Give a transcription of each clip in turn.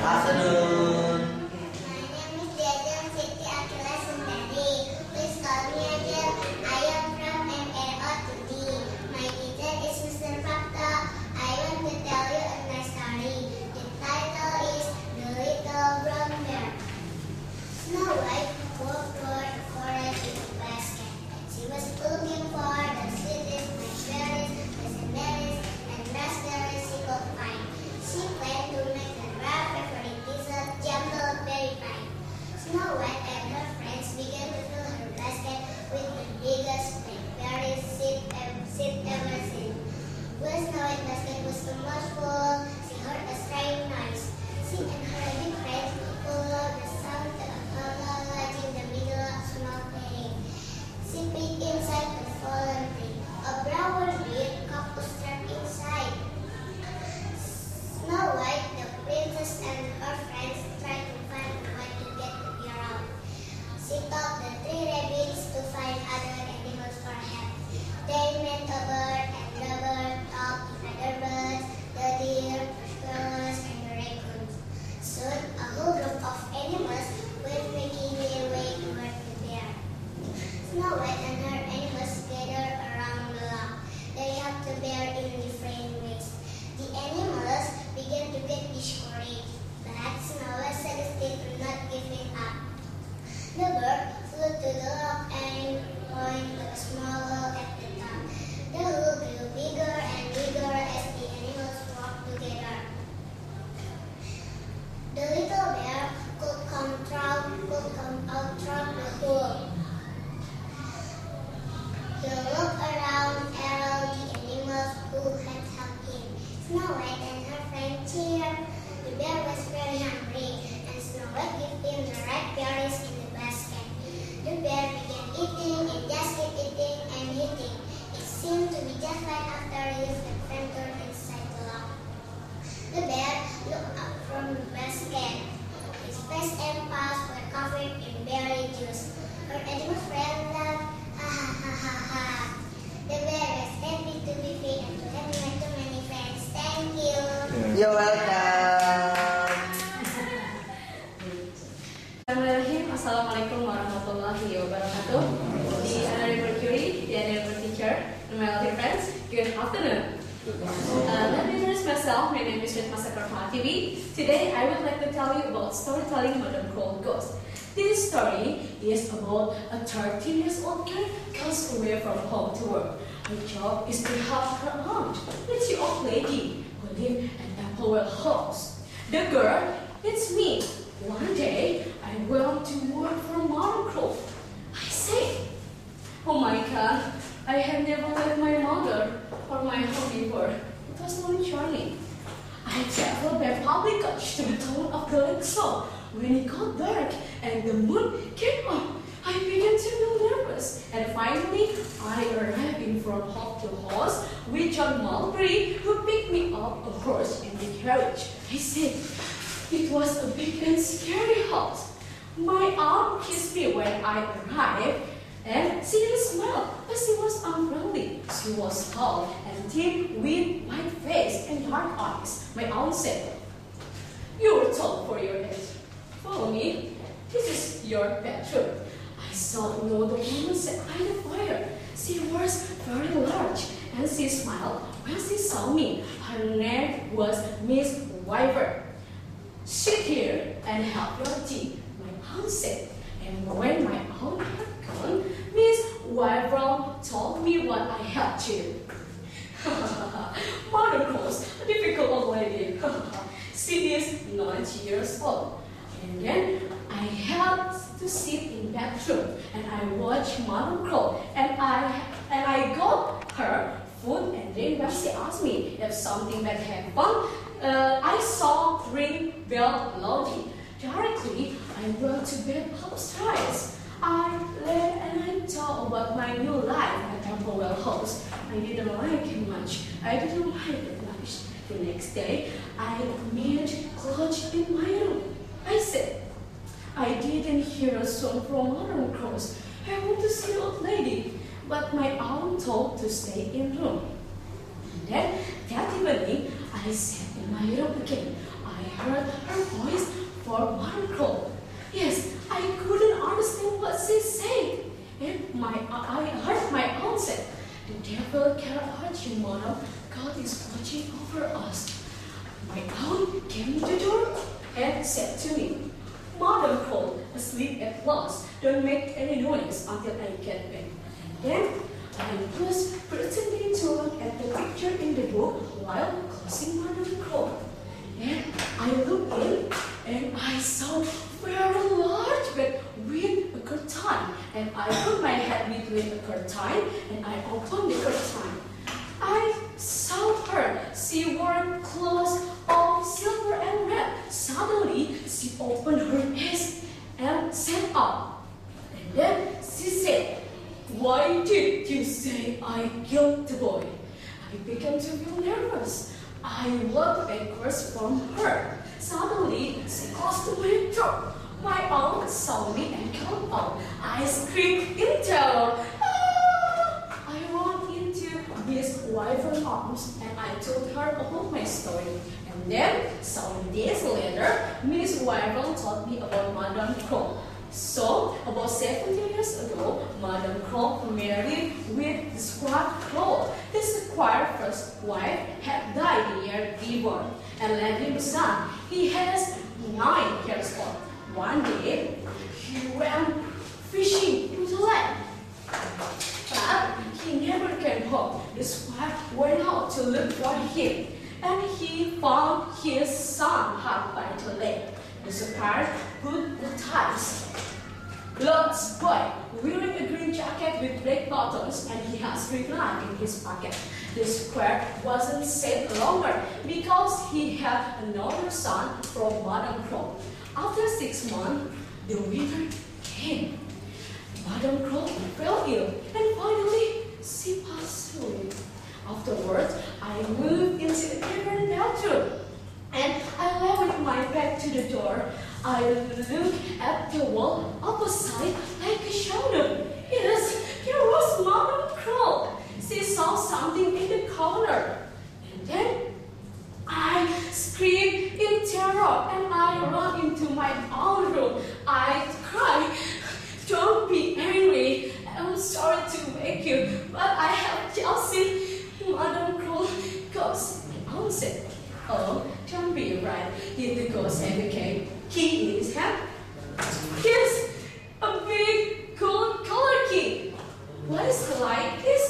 afternoon. You're welcome. Assalamualaikum warahmatullahi wabarakatuh. The honorable Mercury, the honorable teacher, and my lovely friends, good afternoon. Let me introduce myself. My name is Master TV. Today I would like to tell you about storytelling modern called Ghost. This story is about a 13-year-old girl goes away from home to work. Her job is to help her aunt, a old lady who lives in our house. The girl, it's me. One day, I went to work for Mother Crow. I say, oh my God, I have never left my mother or my home before. It was a long journey. I traveled by public coach to the town of Galaxo. When it got dark and the moon came up, I began to feel nervous. And finally, I arrived in from home to house with John Mulberry, who picked me up a horse in the carriage. I said, it was a big and scary house. My aunt kissed me when I arrived, and she smiled, but she was unfriendly. She was tall and thin with white face and dark eyes. My aunt said, "You're tall for your age. Follow me. This is your bedroom." I saw no, the woman sat by the fire. She was very large, and she smiled when she saw me. Her name was Miss Wyvern. "Sit here and have your tea," my aunt said. And when my aunt had gone, Miss Wyvern told me what I had to do. Mother was a difficult old lady. She is 90 years old. And then I had to sit in bedroom and I watched Mother Crow, and I got her food, and then when she asked me if something bad happened, I saw ring bell loudly. Directly, I went to bed upstairs. I lay and I thought about my new life at Temple House. I didn't like it much. I didn't like it much. The next day, I made clothes in my room. I said, I didn't hear a song from Mother Cross. I want to see the old lady, but my aunt told to stay in room. And then that evening, I I said in my room again. I heard her voice for one crow. Yes, I couldn't understand what she said. And I heard my aunt said, "The devil cannot hurt you, madam. God is watching over us." My aunt came to the door and said to me, "Madam Crow, asleep at last. Don't make any noise until I get back." And then I was pretending to look at the picture in the book while closing Madam Crow. And I looked in and I saw a very large bed with a curtain. And I put my head between the curtain and I opened the curtain. I saw her. She wore clothes of silver and red. Suddenly, she opened her eyes and sat up. And then she said, "Why did you say I killed the boy?" I began to feel nervous. I walked backwards from her. Suddenly, she closed the window. My aunt saw me and came out. I screamed in terror. "Ah!" I ran into Miss Wyvern's arms and I told her about my story. And then, some days later, Miss Wyvern told me about Madame Crow. So, about 70 years ago, Madame Crow married with the Squire Crow. The Squire's first wife had died the year before and left him a son. He has 9 years old. One day, he went fishing in the lake. But he never came home. The Squire went out to look for him, and he found his son hard by the lake. The Squire put the ties. Lord's boy, wearing a green jacket with black buttons, and he has green knife in his pocket. The Squire wasn't safe longer because he had another son from Madame Crow. After 6 months, the winter came. Madame Crow fell ill, and finally she passed away. Afterwards, I moved into a different bedroom, and I lay with my back to the door. I looked at the wall opposite like a shadow. Yes, here was Madame Crow. She saw something in the corner. And then I screamed in terror and I ran into my own room. I cried, "Don't be angry. I'm sorry to wake you, but I have just seen Madame Crow ghost." My aunt said, "Oh, don't be right. Did the ghost have a key in his hand?" "Yes, a big gold color key." "What is it like this?"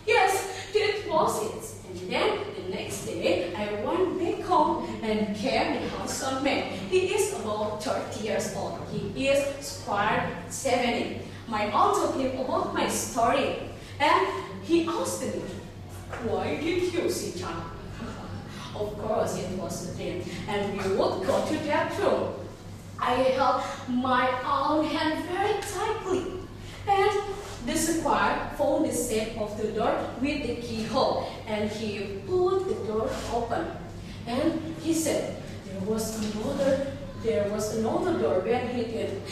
"Yes, that was it." And then the next day, I went back home and came the handsome man. He is about 30 years old. He is Squire 70. My aunt told him about my story, and he asked me, "Why did you see Chan?" Of course, it was a dream, and we would go to that room. I held my own hand very tightly, and the Squire found the shape of the door with the keyhole, and he pulled the door open. And he said, there was another door when he did.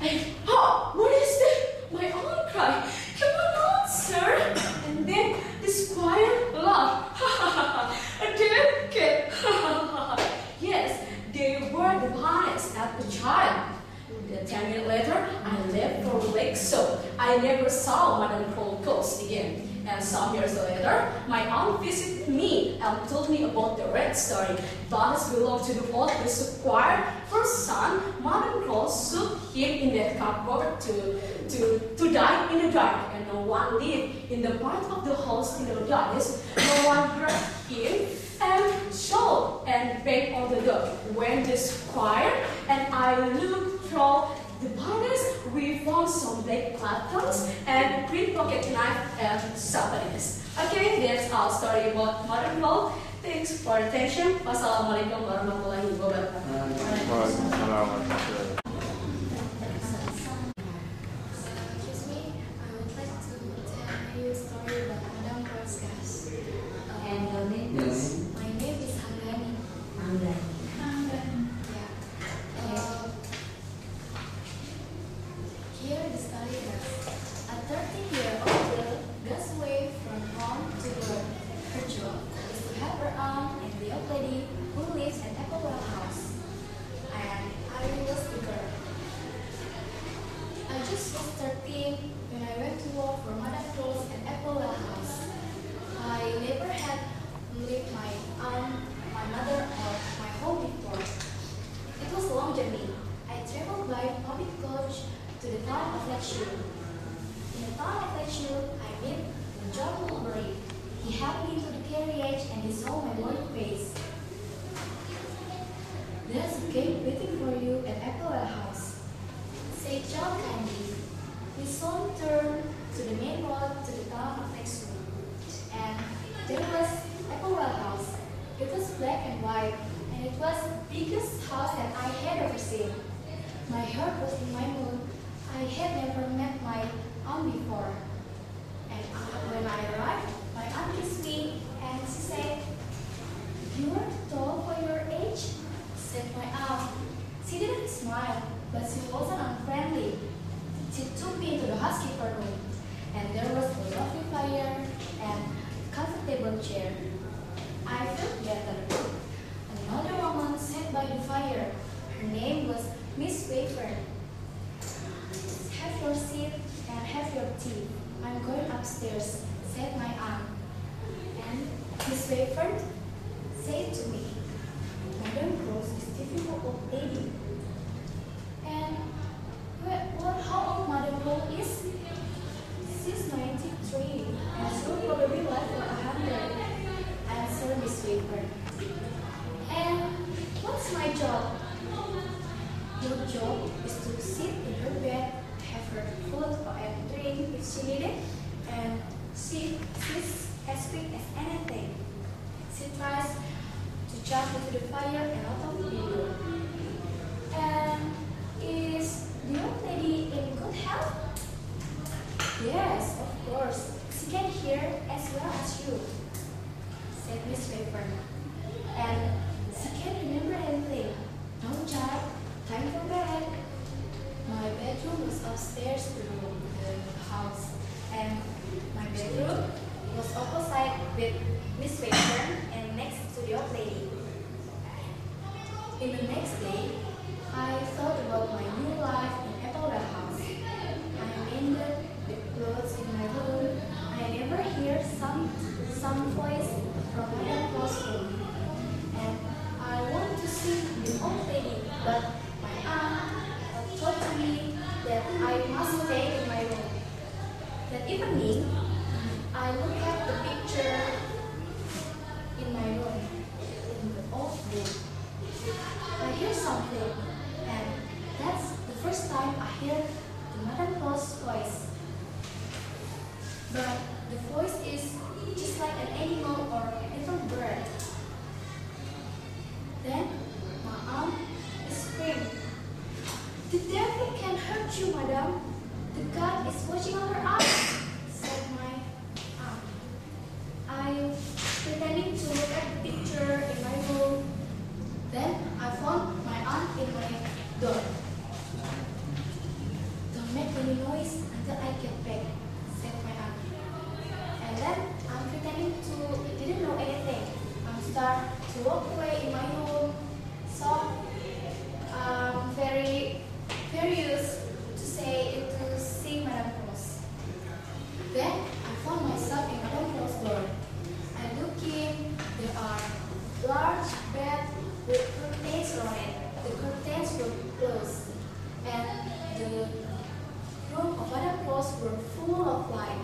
And, "Oh, what is that?" My aunt cried, "Come on, sir." And then the Squire laughed. "A dead cat." Yes, they were the parents at the child. 10 minutes later, I left for Lake Show. I never saw Madame Crow ghost again. And some years later, my aunt visited me and told me about the red story. Donis belonged to the old Squire. First son, Madame Crow shook him in that cupboard to die in the dark, and no one lived in the part of the house in the darkness. No one heard him and showed and banged on the door. When the Squire and I looked through the banners, we found some black buttons and green pocket knife and souvenirs. Okay, that's our story about Madame Crow. Thanks for attention. Wassalamualaikum warahmatullahi wabarakatuh. Excuse me, I would like to tell you a story about Madame Crow's gas. And your name is? My name is Hanggani. Anggan. Yeah. Here the story goes. A 13-year-old girl goes away from home to work. Her job is to help her aunt main road to the town of next room. And there was Apple house. It was black and white, and it was the biggest house that I had ever seen. My heart was in my mood. I had never met my aunt before. And when I arrived, my aunt kissed me and she said, "You are tall for your age," said my aunt. She didn't smile, but she wasn't unfriendly. She took me into the housekeeper room, and there was a lovely fire and comfortable chair. I felt better. Another woman sat by the fire. Her name was Miss Wafer. "Have your seat and have your tea. I'm going upstairs," said my aunt. And Miss Wafer said to me, "Madam Rose is a difficult old lady." And how old Madam Rose is? She's 93 and she'll probably live for 100, answered Miss Wafer. And what's my job? Your job is to sit in her bed, have her food and drink if she needs it, and she's as quick as anything. She tries to jump into the fire and out of the window. And is the old lady in good health? Yes, of course. She can hear as well as you, said Miss Wafer. And she can't remember anything. No, child, time for bed. My bedroom was upstairs to the house, and my bedroom was opposite with Miss Wafer and next to the old lady. In the next day, I thought about my new life in Apple house. I mended the clothes in my room. I never hear some voice from Madam Rose's room. And I want to see the old lady, but my aunt told me that I must stay in my room. That evening, I looked at the picture in my room, in the old room. I hear something, and that's the first time I hear the Madam Rose's voice. But the voice is just like an animal or a little bird. Then my aunt screamed, "The devil can hurt you, madam. The God is watching over us," said my aunt. I pretended to look at the picture in my room. Then I found my aunt in my door. "Don't make any noise until I get back," said my aunt. And then I'm pretending to didn't know anything. I start to walk away in my room. So I'm very used to see Madam Rose. Then I found myself in Madam Rose's door. I look in. There are large bed with curtains on it. The curtains were closed, and the room of Madam Rose were full of light.